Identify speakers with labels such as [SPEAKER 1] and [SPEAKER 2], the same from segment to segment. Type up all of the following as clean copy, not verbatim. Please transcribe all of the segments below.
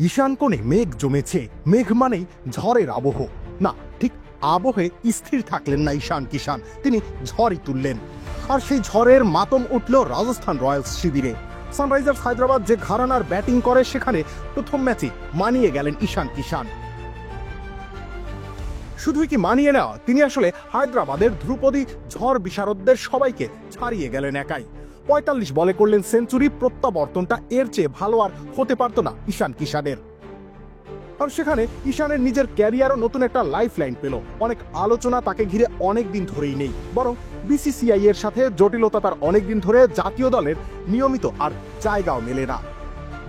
[SPEAKER 1] ঈশান কোণে মেঘ জমেছে। মেঘ মানেই ঝড়ের আবহ। না, ঠিক আবহে স্থির থাকলেন না ঈশান কিষান, তিনি ঝড়ই তুললেন। আর সেই ঝড়ের মাতম উঠল রাজস্থান রয়্যালস শিবিরে। সানরাইজার্স হায়দ্রাবাদ যে ঘরানার ব্যাটিং করে, সেখানে প্রথম ম্যাচে মানিয়ে গেলেন ঈশান কিষান। শুধুই কি মানিয়ে নেওয়া, তিনি আসলে হায়দ্রাবাদের ধ্রুপদী ঝড় বিশারদদের সবাইকে ছাড়িয়ে গেলেন একাই। ৪৫ বলে করলেন সেঞ্চুরি। প্রত্যাবর্তনটা এর চেয়ে ভালো আর হতে পারত না ঈশান কিষানের। আর সেখানে ঈশানের নিজের ক্যারিয়ারও নতুন একটা লাইফ লাইন পেল। অনেক আলোচনা তাকে ঘিরে অনেক দিন ধরেই নেই, বরং বিসিসিআই এর সাথে জটিলতা তার অনেক দিন ধরে জাতীয় দলের নিয়মিত আর জায়গাও মেলে না।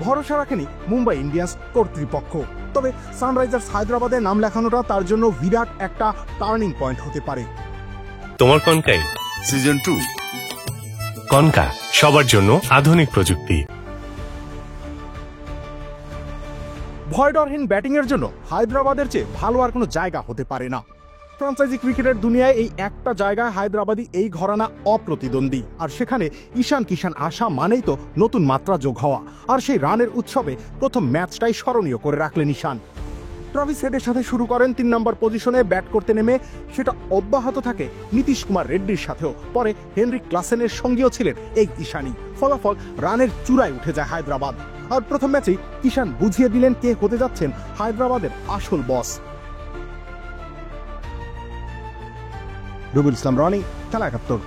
[SPEAKER 1] ভরসা রাখেনি মুম্বাই ইন্ডিয়ান্স কর্তৃপক্ষ। তবে সানরাইজার্স হায়দ্রাবাদে নাম লেখানোটা তার জন্য বিরাট একটা টার্নিং পয়েন্ট হতে পারে।
[SPEAKER 2] তোমার কনকাই
[SPEAKER 3] সিজন 2
[SPEAKER 2] কনকা, সবার জন্য আধুনিক প্রযুক্তি।
[SPEAKER 1] ভয়ডরহীন ব্যাটিং এর জন্য হায়দ্রাবাদের চেয়ে ভালো আর কোনো জায়গা হতে পারে না। ফ্রাঞ্চাইজি ক্রিকেটের দুনিয়ায় এই একটা জায়গায় হায়দ্রাবাদী এই ঘরানা অপ্রতিদ্বন্দ্বী। আর সেখানে ঈশান কিষান আসা মানেই তো নতুন মাত্রা যোগ হওয়া। আর সেই রানের উৎসবে প্রথম ম্যাচটাই স্মরণীয় করে রাখলেন ঈশান। ট্রাভিস হেডের সাথে শুরু করেন ৩ নম্বর পজিশনে ব্যাট করতে নেমে। সেটা অব্যাহত থাকে নীতিশ কুমার রেড্ডির সাথেও। পরে হেনরিক ক্লাসেনের সঙ্গীও ছিলেন এই ঈশানই। ফলাফল রানের চূড়ায় উঠে যায় হায়দ্রাবাদ। আর প্রথম ম্যাচেই কিষান বুঝিয়ে দিলেন কে হতে যাচ্ছেন হায়দ্রাবাদের আসল বস। রুবেল ইসলাম রনি, খেলা ৭১।